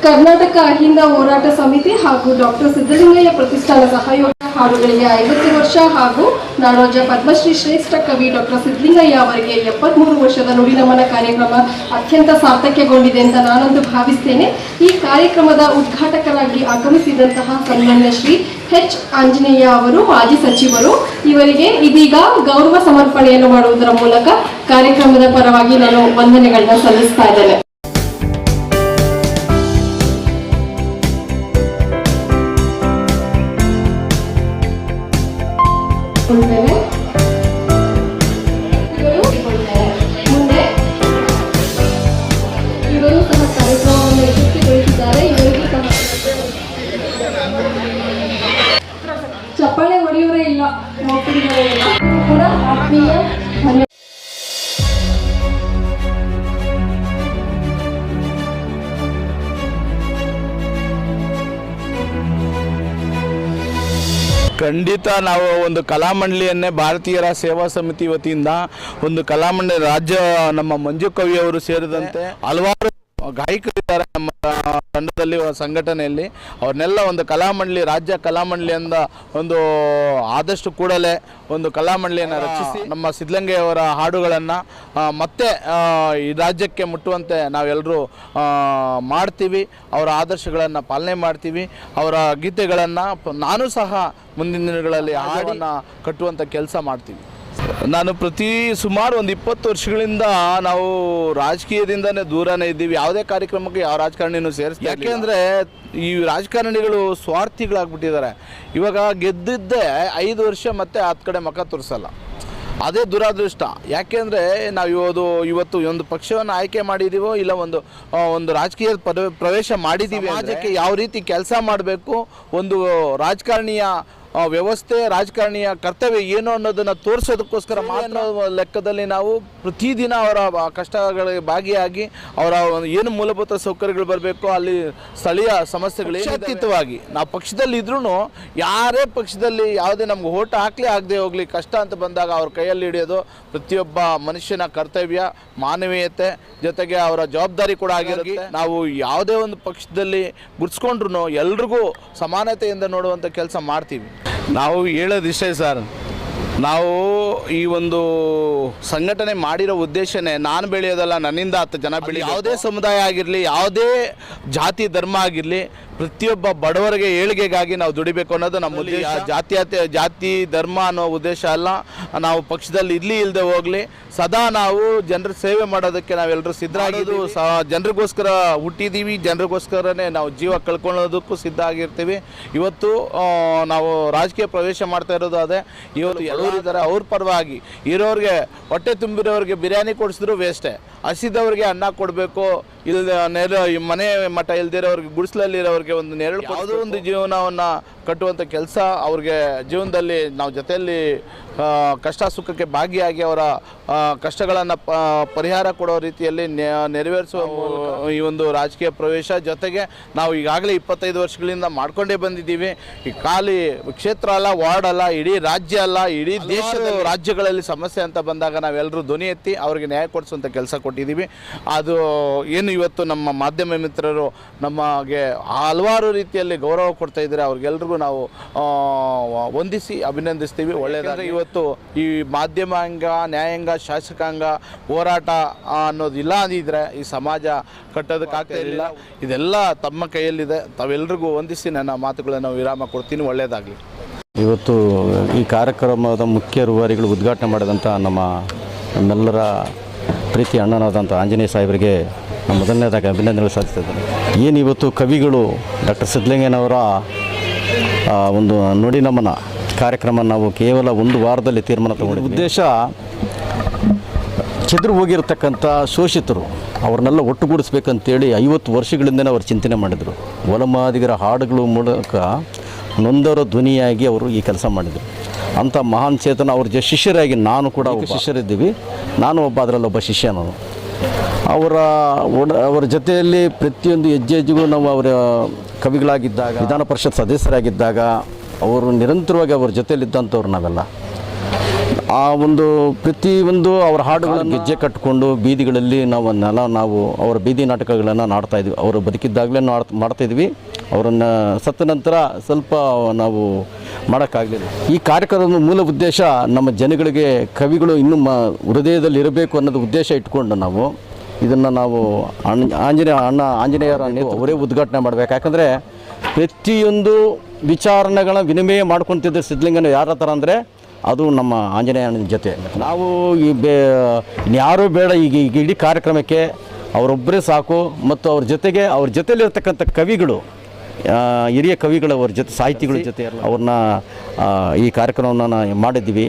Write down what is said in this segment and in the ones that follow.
ಕರ್ನಾಟಕ ಅಹಿಂದ ಹೋರಾಟ ಸಮಿತಿ ಹಾಗೂ ಡಾಕ್ಟರ್ ಸಿದ್ದಲಿಂಗಯ್ಯ ಪ್ರತಿಷ್ಠಾನ ಸಹಯೋಗ ಹಾಡುಗಳಿಗೆ 50 ವರ್ಷ ಹಾಗೂ ನಾಡೋಜ ಪದ್ಮಶ್ರೀ ಶ್ರೇಷ್ಠ ಕವಿ ಡಾಕ್ಟರ್ ಸಿದ್ದಲಿಂಗಯ್ಯ ಅವರಿಗೆ 73 ವರ್ಷದ ನುಡಿನಮನ ಕಾರ್ಯಕ್ರಮ ಅತ್ಯಂತ ಸಾರ್ಥಕ್ಯಗೊಂಡಿದೆ ಅಂತ ನಾನಂತೂ ಭಾವಿಸ್ತೇನೆ. ಈ ಕಾರ್ಯಕ್ರಮದ ಉದ್ಘಾಟಕರಾಗಿ ಆಗಮಿಸಿದಂತಹ ಸನ್ಮಾನ್ಯ ಶ್ರೀ ಎಚ್ ಆಂಜನೇಯ ಅವರು ಮಾಜಿ ಸಚಿವರು, ಇವರಿಗೆ ಇದೀಗ ಗೌರವ ಸಮರ್ಪಣೆಯನ್ನು ಮಾಡುವುದರ ಮೂಲಕ ಕಾರ್ಯಕ್ರಮದ ಪರವಾಗಿ ನಾನು ವಂದನೆಗಳನ್ನ ಸಲ್ಲಿಸ್ತಾ ಇದ್ದೇನೆ. ಮುಂದೆ ಇವರು ಸಹ ಕಾರ್ಯಕ್ರಮವನ್ನು ಯಶಸ್ವಿಗೊಳಿಸಿದ್ದಾರೆ. ಇವರಿಗೂ ಸಹ ಚಪ್ಪಾಳೆ ಹೊಡೆಯವರೇ ಇಲ್ಲ, ಮಕ್ಕಳಿಗೆ ಕೂಡ ಆತ್ಮೀಯ ಧನ್ಯವಾದ. ಖಂಡಿತ ನಾವು ಒಂದು ಕಲಾಮಂಡಳಿಯನ್ನೇ ಭಾರತೀಯರ ಸೇವಾ ಸಮಿತಿ ವತಿಯಿಂದ ಒಂದು ಕಲಾಮಂಡಳಿ ರಾಜ್ಯ ನಮ್ಮ ಮಂಜು ಕವಿಯವರು ಸೇರಿದಂತೆ ಹಲವಾರು ಗಾಯಕರಿದ್ದಾರೆ ನಮ್ಮ ತಂಡದಲ್ಲಿ ಸಂಘಟನೆಯಲ್ಲಿ. ಅವ್ರನ್ನೆಲ್ಲ ಒಂದು ಕಲಾಮಂಡಳಿ ರಾಜ್ಯ ಕಲಾಮಂಡಳಿಯಿಂದ ಒಂದು ಆದಷ್ಟು ಕೂಡಲೇ ಒಂದು ಕಲಾಮಂಡಳಿಯನ್ನು ರಚಿಸಿ ನಮ್ಮ ಸಿದ್ದಲಿಂಗಯ್ಯವರ ಹಾಡುಗಳನ್ನು ಮತ್ತೆ ಈ ರಾಜ್ಯಕ್ಕೆ ಮುಟ್ಟುವಂತೆ ನಾವೆಲ್ಲರೂ ಮಾಡ್ತೀವಿ. ಅವರ ಆದರ್ಶಗಳನ್ನು ಪಾಲನೆ ಮಾಡ್ತೀವಿ. ಅವರ ಗೀತೆಗಳನ್ನು ನಾನು ಸಹ ಮುಂದಿನ ದಿನಗಳಲ್ಲಿ ಹಾಡನ್ನು ಕಟ್ಟುವಂಥ ಕೆಲಸ ಮಾಡ್ತೀವಿ. ನಾನು ಸುಮಾರು ಒಂದು 20 ವರ್ಷಗಳಿಂದ ನಾವು ರಾಜಕೀಯದಿಂದನೇ ದೂರನೇ ಇದ್ದೀವಿ. ಯಾವುದೇ ಕಾರ್ಯಕ್ರಮಕ್ಕೆ ಯಾವ ರಾಜಕಾರಣಿನೂ ಸೇರಿಸ್ತೀವಿ. ಯಾಕೆಂದರೆ ಈ ರಾಜಕಾರಣಿಗಳು ಸ್ವಾರ್ಥಿಗಳಾಗ್ಬಿಟ್ಟಿದ್ದಾರೆ. ಇವಾಗ ಗೆದ್ದಿದ್ದೇ 5 ವರ್ಷ ಮತ್ತೆ 10 ಕಡೆ ಮುಖ ತೋರಿಸಲ್ಲ. ಅದೇ ದುರಾದೃಷ್ಟ. ಯಾಕೆಂದರೆ ನಾವು ಇವತ್ತು ಒಂದು ಪಕ್ಷವನ್ನು ಆಯ್ಕೆ ಮಾಡಿದ್ದೀವೋ ಇಲ್ಲ ಒಂದು ರಾಜಕೀಯ ಪ್ರವೇಶ ಮಾಡಿದ್ದೀವಿ, ರಾಜ್ಯಕ್ಕೆ ಯಾವ ರೀತಿ ಕೆಲಸ ಮಾಡಬೇಕು, ಒಂದು ರಾಜಕಾರಣಿಯ ವ್ಯವಸ್ಥೆ, ರಾಜಕಾರಣಿಯ ಕರ್ತವ್ಯ ಏನು ಅನ್ನೋದನ್ನು ತೋರಿಸೋದಕ್ಕೋಸ್ಕರ ಅನ್ನೋ ಲೆಕ್ಕದಲ್ಲಿ ನಾವು ಪ್ರತಿದಿನ ಅವರ ಕಷ್ಟಗಳಿಗೆ ಭಾಗಿಯಾಗಿ ಅವರ ಏನು ಮೂಲಭೂತ ಸೌಕರ್ಯಗಳು ಬರಬೇಕು, ಅಲ್ಲಿ ಸ್ಥಳೀಯ ಸಮಸ್ಯೆಗಳು ಅತೀತವಾಗಿ ನಾವು ಪಕ್ಷದಲ್ಲಿ ಇದ್ರೂ ಯಾರೇ ಪಕ್ಷದಲ್ಲಿ ಯಾವುದೇ ನಮ್ಗೆ ಓಟ್ ಹಾಕಲಿ ಆಗದೆ ಹೋಗಲಿ, ಕಷ್ಟ ಅಂತ ಬಂದಾಗ ಅವ್ರ ಕೈಯಲ್ಲಿ ಹಿಡಿಯೋದು ಪ್ರತಿಯೊಬ್ಬ ಮನುಷ್ಯನ ಕರ್ತವ್ಯ, ಮಾನವೀಯತೆ ಜೊತೆಗೆ ಅವರ ಜವಾಬ್ದಾರಿ ಕೂಡ ಆಗಿರುತ್ತೆ. ನಾವು ಯಾವುದೇ ಒಂದು ಪಕ್ಷದಲ್ಲಿ ಗುರ್ಸ್ಕೊಂಡ್ರು ಎಲ್ರಿಗೂ ಸಮಾನತೆಯಿಂದ ನೋಡುವಂಥ ಕೆಲಸ ಮಾಡ್ತೀವಿ. ನಾವು ಹೇಳೋದಿಷ್ಟೇ ಸರ್, ನಾವು ಈ ಒಂದು ಸಂಘಟನೆ ಮಾಡಿರೋ ಉದ್ದೇಶನೇ ನಾನು ಬೆಳೆಯೋದಲ್ಲ, ನನ್ನಿಂದ 10 ಜನ ಬೆಳೆ. ಯಾವುದೇ ಸಮುದಾಯ ಆಗಿರಲಿ, ಯಾವುದೇ ಜಾತಿ ಧರ್ಮ ಆಗಿರಲಿ, ಪ್ರತಿಯೊಬ್ಬ ಬಡವರಿಗೆ ಏಳಿಗೆಗಾಗಿ ನಾವು ದುಡಿಬೇಕು ಅನ್ನೋದು ನಮ್ಮ ಉದ್ದೇಶ. ಜಾತಿ ಧರ್ಮ ಅನ್ನೋ ಉದ್ದೇಶ ಅಲ್ಲ. ನಾವು ಪಕ್ಷದಲ್ಲಿ ಇಲ್ಲದೆ ಹೋಗಲಿ, ಸದಾ ನಾವು ಜನರ ಸೇವೆ ಮಾಡೋದಕ್ಕೆ ನಾವೆಲ್ಲರೂ ಸಿದ್ಧರಾಗಿದ್ದು, ಜನರಿಗೋಸ್ಕರ ಹುಟ್ಟಿದ್ದೀವಿ, ಜನರಿಗೋಸ್ಕರನೇ ನಾವು ಜೀವ ಕಳ್ಕೊಳ್ಳೋದಕ್ಕೂ ಸಿದ್ಧ ಆಗಿರ್ತೀವಿ. ಇವತ್ತು ನಾವು ರಾಜಕೀಯ ಪ್ರವೇಶ ಮಾಡ್ತಾ ಇರೋದು ಅದೇ. ಇವತ್ತು ಎಲ್ಲರಿದ್ದಾರೆ, ಅವ್ರ ಪರವಾಗಿ ಇರೋರಿಗೆ, ಹೊಟ್ಟೆ ತುಂಬಿರೋರಿಗೆ ಬಿರಿಯಾನಿ ಕೊಡಿಸಿದ್ರು ವೇಸ್ಟೇ, ಹಸಿದವ್ರಿಗೆ ಅನ್ನ ಕೊಡಬೇಕು, ಮನೆ ಮಠ ಇಲ್ದಿರೋರಿಗೆ, ಗುಡಿಸಲಲ್ಲಿರೋರಿಗೆ ಒಂದು ನೆರಳು, ಯಾವುದೋ ಒಂದು ಜೀವನವನ್ನು ಕಟ್ಟುವಂಥ ಕೆಲಸ ಅವ್ರಿಗೆ ಜೀವನದಲ್ಲಿ ನಾವು ಜೊತೆಯಲ್ಲಿ ಕಷ್ಟ ಸುಖಕ್ಕೆ ಭಾಗಿಯಾಗಿ ಅವರ ಕಷ್ಟಗಳನ್ನು ಪರಿಹಾರ ಕೊಡೋ ರೀತಿಯಲ್ಲಿ ನೆರವೇರಿಸುವ ಈ ಒಂದು ರಾಜಕೀಯ ಪ್ರವೇಶ. ಜೊತೆಗೆ ನಾವು ಈಗಾಗಲೇ 25 ವರ್ಷಗಳಿಂದ ಮಾಡ್ಕೊಂಡೇ ಬಂದಿದ್ದೀವಿ. ಈ ಖಾಲಿ ಕ್ಷೇತ್ರ ಅಲ್ಲ, ವಾರ್ಡ್ ಅಲ್ಲ, ಇಡೀ ರಾಜ್ಯ ಅಲ್ಲ, ಇಡೀ ದೇಶದ ರಾಜ್ಯಗಳಲ್ಲಿ ಸಮಸ್ಯೆ ಅಂತ ಬಂದಾಗ ನಾವೆಲ್ಲರೂ ಧ್ವನಿ ಎತ್ತಿ ಅವರಿಗೆ ನ್ಯಾಯ ಕೊಡಿಸುವಂಥ ಕೆಲಸ ಕೊಟ್ಟಿದ್ದೀವಿ. ಅದು ಏನು ಇವತ್ತು ನಮ್ಮ ಮಾಧ್ಯಮ ಮಿತ್ರರು ನಮಗೆ ಹಲವಾರು ರೀತಿಯಲ್ಲಿ ಗೌರವ ಕೊಡ್ತಾ ಇದ್ದಾರೆ. ಅವ್ರಿಗೆಲ್ರಿಗೂ ನಾವು ವಂದಿಸಿ ಅಭಿನಂದಿಸ್ತೀವಿ. ಒಳ್ಳೆಯದಾದರೆ ಇವತ್ತು ಈ ಮಾಧ್ಯಮಾಂಗ, ನ್ಯಾಯಾಂಗ, ಶಾಸಕಾಂಗ ಹೋರಾಟ ಅನ್ನೋದಿಲ್ಲ ಅಂದಿದ್ರೆ ಈ ಸಮಾಜ ಕಟ್ಟೋದಕ್ಕಾಗ್ತಾ ಇಲ್ಲ. ಇದೆಲ್ಲ ತಮ್ಮ ಕೈಯಲ್ಲಿದೆ. ತಾವೆಲ್ಲರಿಗೂ ವಂದಿಸಿ ನನ್ನ ಮಾತುಗಳನ್ನು ವಿರಾಮ ಕೊಡ್ತೀನಿ. ಒಳ್ಳೆಯದಾಗಲಿ. ಇವತ್ತು ಈ ಕಾರ್ಯಕ್ರಮದ ಮುಖ್ಯ ರೂವಾರಿಗಳು ಉದ್ಘಾಟನೆ ಮಾಡಿದಂಥ ನಮ್ಮೆಲ್ಲರ ಪ್ರೀತಿ ಅಣ್ಣನಾದಂಥ ಆಂಜನೇಯ ಸಾಹೇಬರಿಗೆ ಮೊದಲನೇದಾಗಿ ಅಭಿನಂದನೆಗಳು ಸಲ್ಲಿಸ್ತಿದ್ದಾರೆ. ಏನು ಇವತ್ತು ಕವಿಗಳು ಡಾಕ್ಟರ್ ಸಿದ್ದಲಿಂಗಯ್ಯನವರ ಒಂದು ನುಡಿ ನಮನ ಕಾರ್ಯಕ್ರಮ ನಾವು ಕೇವಲ 1 ವಾರದಲ್ಲಿ ತೀರ್ಮಾನ ತಗೊಂಡಿದ್ದೀವಿ. ಉದ್ದೇಶ ಚೆದರು ಹೋಗಿರತಕ್ಕಂಥ ಶೋಷಿತರು ಅವ್ರನ್ನೆಲ್ಲ ಒಟ್ಟುಗೂಡಿಸ್ಬೇಕಂತೇಳಿ 50 ವರ್ಷಗಳಿಂದನೇ ಅವರು ಚಿಂತನೆ ಮಾಡಿದರು. ಒಲಮಾದಿಗರ ಹಾಡುಗಳ ಮೂಲಕ ನೊಂದವರ ಧ್ವನಿಯಾಗಿ ಅವರು ಈ ಕೆಲಸ ಮಾಡಿದರು. ಅಂಥ ಮಹಾನ್ ಚೇತನ ಅವ್ರ ಶಿಷ್ಯರಾಗಿ ನಾನು ಕೂಡ ಶಿಷ್ಯರಿದ್ದೀವಿ. ನಾನು ಅದರಲ್ಲೊಬ್ಬ ಶಿಷ್ಯ. ನಾನು ಅವರ ಜೊತೆಯಲ್ಲಿ ಪ್ರತಿಯೊಂದು ಹೆಜ್ಜೆಗೂ ನಾವು ಅವರ ಕವಿಗಳಾಗಿದ್ದಾಗ, ವಿಧಾನ ಪರಿಷತ್ ಸದಸ್ಯರಾಗಿದ್ದಾಗ ಅವರು ನಿರಂತರವಾಗಿ ಅವ್ರ ಜೊತೆಯಲ್ಲಿದ್ದಂಥವ್ರು ನಾವೆಲ್ಲ. ಆ ಒಂದು ಪ್ರತಿಯೊಂದು ಅವರ ಹಾಡುಗಳನ್ನು ಗೆಜ್ಜೆ ಕಟ್ಟಿಕೊಂಡು ಬೀದಿಗಳಲ್ಲಿ ನಾವು ಅವರ ಬೀದಿ ನಾಟಕಗಳನ್ನು ನಾಡ್ತಾಯಿದ್ವಿ. ಅವರು ಬದುಕಿದ್ದಾಗಲೇ ಮಾಡ್ತಾಯಿದ್ವಿ. ಅವರನ್ನು ಸತ್ತ ನಂತರ ಸ್ವಲ್ಪ ನಾವು ಮಾಡೋಕ್ಕಾಗಲಿಲ್ಲ. ಈ ಕಾರ್ಯಕ್ರಮದ ಮೂಲ ಉದ್ದೇಶ ನಮ್ಮ ಜನಗಳಿಗೆ ಕವಿಗಳು ಇನ್ನೂ ಹೃದಯದಲ್ಲಿ ಇರಬೇಕು ಅನ್ನೋದು ಉದ್ದೇಶ ಇಟ್ಕೊಂಡು ನಾವು ಇದನ್ನು ನಾವು ಆಂಜನೇಯರ ಅವರೇ ಉದ್ಘಾಟನೆ ಮಾಡಬೇಕು. ಯಾಕಂದರೆ ಪ್ರತಿಯೊಂದು ವಿಚಾರಣೆಗಳ ವಿನಿಮಯ ಮಾಡ್ಕೊತಿದ್ದ ಸಿದ್ಧಲಿಂಗನ ಯಾರ ಥರ ಅಂದರೆ ಅದು ನಮ್ಮ ಆಂಜನೇಯನ ಜೊತೆ. ನಾವು ಯಾರೂ ಬೇಡ, ಈಗ ಇಡೀ ಕಾರ್ಯಕ್ರಮಕ್ಕೆ ಅವರೊಬ್ಬರೇ ಸಾಕು. ಮತ್ತು ಅವ್ರ ಜೊತೆಲಿರ್ತಕ್ಕಂಥ ಕವಿಗಳು, ಹಿರಿಯ ಕವಿಗಳು, ಅವ್ರ ಜೊತೆ ಸಾಹಿತಿಗಳ ಜೊತೆ ಅವ್ರನ್ನ ಈ ಕಾರ್ಯಕ್ರಮವನ್ನು ಮಾಡಿದ್ವಿ.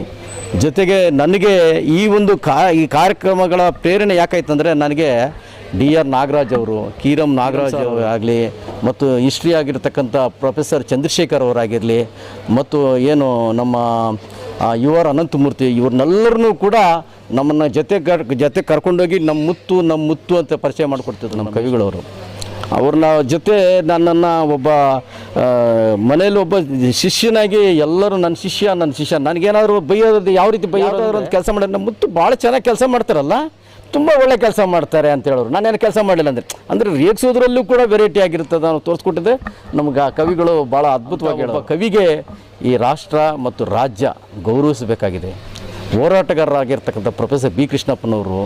ಜೊತೆಗೆ ನನಗೆ ಈ ಕಾರ್ಯಕ್ರಮಗಳ ಪ್ರೇರಣೆ ಯಾಕಾಯ್ತು ಅಂದರೆ, ನನಗೆ DR ನಾಗರಾಜ್ ಅವರು, ಕೀರಂ ನಾಗರಾಜ್ ಆಗಲಿ, ಮತ್ತು ಹಿಸ್ಟ್ರಿ ಆಗಿರ್ತಕ್ಕಂಥ ಪ್ರೊಫೆಸರ್ ಚಂದ್ರಶೇಖರ್ ಅವರಾಗಿರಲಿ, ಮತ್ತು ಏನು ನಮ್ಮ UR ಅನಂತಮೂರ್ತಿ, ಇವ್ರನ್ನೆಲ್ಲರನ್ನೂ ಕೂಡ ನಮ್ಮನ್ನು ಜೊತೆ ಕರ್ಕೊಂಡೋಗಿ ನಮ್ಮ ಮುತ್ತು ಅಂತ ಪರಿಚಯ ಮಾಡಿಕೊಡ್ತಿದ್ರು ನಮ್ಮ ಕವಿಗಳವರು. ಅವ್ರನ್ನ ಜೊತೆ ನನ್ನನ್ನು ಒಬ್ಬ ಮನೇಲಿ ಒಬ್ಬ ಶಿಷ್ಯನಾಗಿ ಎಲ್ಲರೂ ನನ್ನ ಶಿಷ್ಯ ನನಗೇನಾದರೂ ಬೈಯೋದು, ಯಾವ ರೀತಿ ಬೈಯೋದು ಅಂತ ಕೆಲಸ ಮಾಡಿ, ನಮ್ಮ ಮುತ್ತು ಭಾಳ ಚೆನ್ನಾಗಿ ಕೆಲಸ ಮಾಡ್ತಾರಲ್ಲ, ತುಂಬ ಒಳ್ಳೆ ಕೆಲಸ ಮಾಡ್ತಾರೆ ಅಂತ ಹೇಳೋರು. ನಾನೇನು ಕೆಲಸ ಮಾಡಲಿಲ್ಲ ಅಂದರೆ ರೇಗಿಸೋದ್ರಲ್ಲೂ ಕೂಡ ವೆರೈಟಿ ಆಗಿರ್ತದೆ ನಾವು ತೋರಿಸ್ಕೊಟ್ಟಿದ್ದೆ. ನಮ್ಗೆ ಆ ಕವಿಗಳು ಭಾಳ ಅದ್ಭುತವಾಗಿ ಹೇಳೋ ಕವಿಗೆ ಈ ರಾಷ್ಟ್ರ ಮತ್ತು ರಾಜ್ಯ ಗೌರವಿಸಬೇಕಾಗಿದೆ. ಹೋರಾಟಗಾರರಾಗಿರ್ತಕ್ಕಂಥ ಪ್ರೊಫೆಸರ್ B ಕೃಷ್ಣಪ್ಪನವರು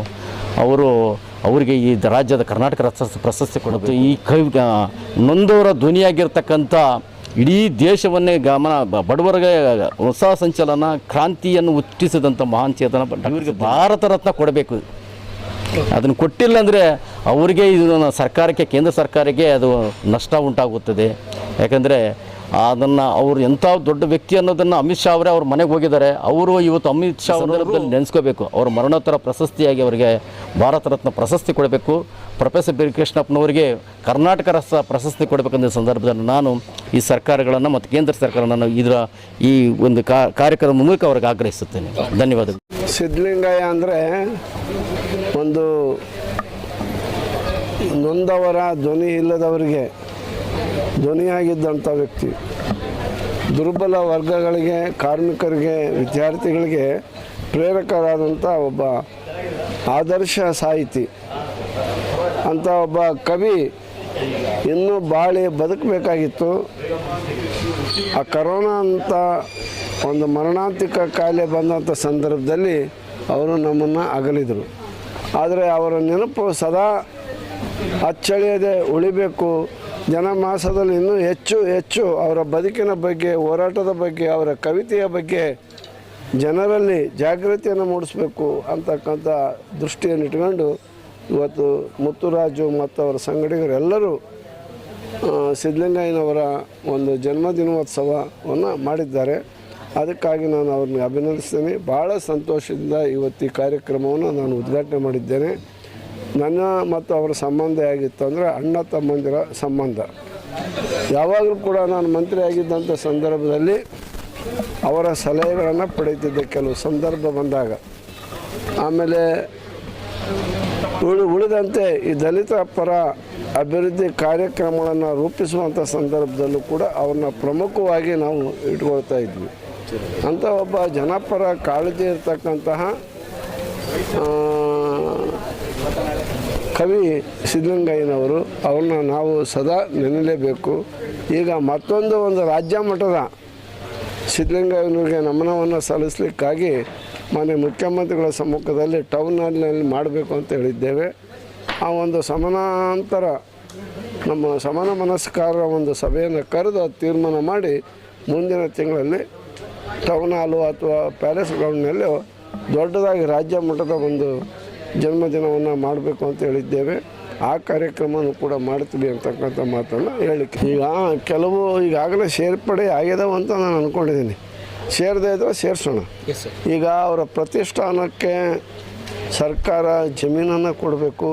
ಅವರಿಗೆ ಈ ರಾಜ್ಯದ ಕರ್ನಾಟಕ ಪ್ರಶಸ್ತಿ ಕೊಡೋದು. ಈ ನೊಂದವರ ಧ್ವನಿಯಾಗಿರ್ತಕ್ಕಂಥ ಇಡೀ ದೇಶವನ್ನೇ ಬಡವರಿಗೆ ಹೊಸ ಸಂಚಲನ, ಕ್ರಾಂತಿಯನ್ನು ಹುಟ್ಟಿಸಿದಂಥ ಮಹಾನ್ ಚೇತನ ಇವರಿಗೆ ಭಾರತ ರತ್ನ ಕೊಡಬೇಕು. ಅದನ್ನು ಕೊಟ್ಟಿಲ್ಲ ಅಂದರೆ ಅವರಿಗೆ ಇದು ಸರ್ಕಾರಕ್ಕೆ, ಕೇಂದ್ರ ಸರ್ಕಾರಕ್ಕೆ ಅದು ನಷ್ಟ ಉಂಟಾಗುತ್ತದೆ. ಯಾಕಂದರೆ ಅದನ್ನು ಅವರು ಎಂಥ ದೊಡ್ಡ ವ್ಯಕ್ತಿ ಅನ್ನೋದನ್ನು ಅಮಿತ್ ಶಾ ಅವರೇ ಅವ್ರ ಮನೆಗೆ ಹೋಗಿದ್ದಾರೆ. ಅವರು ಇವತ್ತು ಅಮಿತ್ ಶಾ ಅವರಲ್ಲಿ ನೆನೆಸ್ಕೋಬೇಕು. ಅವ್ರ ಮರಣೋತ್ತರ ಪ್ರಶಸ್ತಿಯಾಗಿ ಅವರಿಗೆ ಭಾರತ ರತ್ನ ಪ್ರಶಸ್ತಿ ಕೊಡಬೇಕು. ಪ್ರೊಫೆಸರ್ B ಕೃಷ್ಣಪ್ಪನವರಿಗೆ ಕರ್ನಾಟಕ ಪ್ರಶಸ್ತಿ ಕೊಡಬೇಕಂದ ಸಂದರ್ಭದಲ್ಲಿ ನಾನು ಈ ಸರ್ಕಾರಗಳನ್ನು ಮತ್ತು ಕೇಂದ್ರ ಸರ್ಕಾರವನ್ನು ಈ ಒಂದು ಕಾರ್ಯಕ್ರಮದ ಮೂಲಕ ಅವ್ರಿಗೆ ಆಗ್ರಹಿಸುತ್ತೇನೆ. ಧನ್ಯವಾದಗಳು. ಸಿದ್ಧಲಿಂಗಯ್ಯ ಅಂದರೆ ಒಂದು ನೊಂದವರ ಧ್ವನಿ ಇಲ್ಲದವರಿಗೆ ಧ್ವನಿಯಾಗಿದ್ದಂಥ ವ್ಯಕ್ತಿ. ದುರ್ಬಲ ವರ್ಗಗಳಿಗೆ, ಕಾರ್ಮಿಕರಿಗೆ, ವಿದ್ಯಾರ್ಥಿಗಳಿಗೆ ಪ್ರೇರಕರಾದಂಥ ಒಬ್ಬ ಆದರ್ಶ ಸಾಹಿತಿ. ಅಂಥ ಒಬ್ಬ ಕವಿ ಇನ್ನೂ ಬಾಳಿ ಬದುಕಬೇಕಾಗಿತ್ತು. ಆ ಕರೋನಾ ಅಂತ ಒಂದು ಮರಣಾಂತಿಕ ಕಾಯಿಲೆ ಬಂದಂಥ ಸಂದರ್ಭದಲ್ಲಿ ಅವರು ನಮ್ಮನ್ನು ಅಗಲಿದರು. ಆದರೆ ಅವರ ನೆನಪು ಸದಾ ಅಚ್ಚಳಿಯದೆ ಉಳಿಬೇಕು. ಜನಮಾಸದಲ್ಲಿ ಇನ್ನೂ ಹೆಚ್ಚು ಅವರ ಬದುಕಿನ ಬಗ್ಗೆ, ಹೋರಾಟದ ಬಗ್ಗೆ, ಅವರ ಕವಿತೆಯ ಬಗ್ಗೆ ಜನರಲ್ಲಿ ಜಾಗೃತಿಯನ್ನು ಮೂಡಿಸಬೇಕು ಅಂತಕ್ಕಂಥ ದೃಷ್ಟಿಯನ್ನಿಟ್ಕೊಂಡು ಇವತ್ತು ಮುತ್ತುರಾಜು ಮತ್ತು ಅವರ ಸಂಗಡಿಗರೆಲ್ಲರೂ ಸಿದ್ಧಲಿಂಗಯ್ಯನವರ ಒಂದು ಜನ್ಮದಿನೋತ್ಸವವನ್ನು ಮಾಡಿದ್ದಾರೆ. ಅದಕ್ಕಾಗಿ ನಾನು ಅವ್ರನ್ನ ಅಭಿನಂದಿಸ್ತೇನೆ. ಭಾಳ ಸಂತೋಷದಿಂದ ಇವತ್ತು ಈ ಕಾರ್ಯಕ್ರಮವನ್ನು ನಾನು ಉದ್ಘಾಟನೆ ಮಾಡಿದ್ದೇನೆ. ನನ್ನ ಮತ್ತು ಅವರ ಸಂಬಂಧ ಹೇಗಿತ್ತು ಅಂದರೆ ಅಣ್ಣ ತಮ್ಮಂದಿರ ಸಂಬಂಧ. ಯಾವಾಗಲೂ ಕೂಡ ನಾನು ಮಂತ್ರಿ ಆಗಿದ್ದಂಥ ಸಂದರ್ಭದಲ್ಲಿ ಅವರ ಸಲಹೆಗಳನ್ನು ಪಡೀತಿದ್ದೆ ಕೆಲವು ಸಂದರ್ಭ ಬಂದಾಗ. ಆಮೇಲೆ ಉಳಿದಂತೆ ಈ ದಲಿತ ಪರ ಅಭಿವೃದ್ಧಿ ಕಾರ್ಯಕ್ರಮಗಳನ್ನು ರೂಪಿಸುವಂಥ ಸಂದರ್ಭದಲ್ಲೂ ಕೂಡ ಅವ್ರನ್ನ ಪ್ರಮುಖವಾಗಿ ನಾವು ಇಟ್ಕೊಳ್ತಾ ಇದ್ವಿ. ಅಂಥ ಒಬ್ಬ ಜನಪರ ಕಾಳಜಿ ಇರ್ತಕ್ಕಂತಹ ಕವಿ ಸಿದ್ಧಲಿಂಗಯ್ಯನವರು. ಅವ್ರನ್ನ ನಾವು ಸದಾ ನೆನಲೇಬೇಕು. ಈಗ ಮತ್ತೊಂದು ರಾಜ್ಯ ಮಟ್ಟದ ಸಿದ್ಧಲಿಂಗಯ್ಯನವರಿಗೆ ನಮನವನ್ನು ಸಲ್ಲಿಸಲಿಕ್ಕಾಗಿ ಮಾನ್ಯ ಮುಖ್ಯಮಂತ್ರಿಗಳ ಸಮ್ಮುಖದಲ್ಲಿ ಟೌನ್ ಹಾಲ್ನಲ್ಲಿ ಮಾಡಬೇಕು ಅಂತ ಹೇಳಿದ್ದೇವೆ. ಆ ಒಂದು ಸಮಾನಾಂತರ ನಮ್ಮ ಸಮಾನ ಮನಸ್ಕಾರರ ಒಂದು ಸಭೆಯನ್ನು ಕರೆದು ತೀರ್ಮಾನ ಮಾಡಿ ಮುಂದಿನ ತಿಂಗಳಲ್ಲಿ ಟೌನ್ ಹಾಲು ಅಥವಾ ಪ್ಯಾಲೇಸ್ ಗ್ರೌಂಡ್ನಲ್ಲಿ ದೊಡ್ಡದಾಗಿ ರಾಜ್ಯ ಮಟ್ಟದ ಒಂದು ಜನ್ಮದಿನವನ್ನು ಮಾಡಬೇಕು ಅಂತ ಹೇಳಿದ್ದೇವೆ. ಆ ಕಾರ್ಯಕ್ರಮನೂ ಕೂಡ ಮಾಡ್ತೀವಿ ಅಂತಕ್ಕಂಥ ಮಾತನ್ನು ಹೇಳಿಕೆ. ಈಗ ಕೆಲವು ಈಗಾಗಲೇ ಸೇರ್ಪಡೆ ಆಗ್ಯದವು ಅಂತ ನಾನು ಅಂದ್ಕೊಂಡಿದ್ದೀನಿ. ಸೇರದೇ ಇದ್ದರೆ ಸೇರಿಸೋಣ. ಈಗ ಅವರ ಪ್ರತಿಷ್ಠಾನಕ್ಕೆ ಸರ್ಕಾರ ಜಮೀನನ್ನು ಕೊಡಬೇಕು.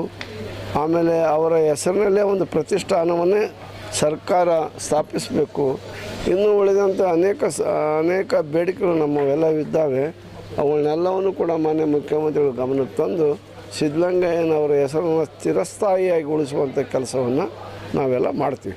ಆಮೇಲೆ ಅವರ ಹೆಸರಿನಲ್ಲೇ ಒಂದು ಪ್ರತಿಷ್ಠಾನವನ್ನೇ ಸರ್ಕಾರ ಸ್ಥಾಪಿಸಬೇಕು. ಇನ್ನೂ ಉಳಿದಂಥ ಅನೇಕ ಬೇಡಿಕೆಗಳು ನಮ್ಮವೆಲ್ಲ ಇದ್ದಾವೆ. ಅವುಗಳನ್ನೆಲ್ಲವನ್ನು ಕೂಡ ಮಾನ್ಯ ಮುಖ್ಯಮಂತ್ರಿಗಳು ಗಮನಕ್ಕೆ ತಂದು ಸಿದ್ಧಲಿಂಗಯ್ಯನವರ ಹೆಸರನ್ನು ಚಿರಸ್ಥಾಯಿಯಾಗಿ ಉಳಿಸುವಂಥ ಕೆಲಸವನ್ನು ನಾವೆಲ್ಲ ಮಾಡ್ತೀವಿ.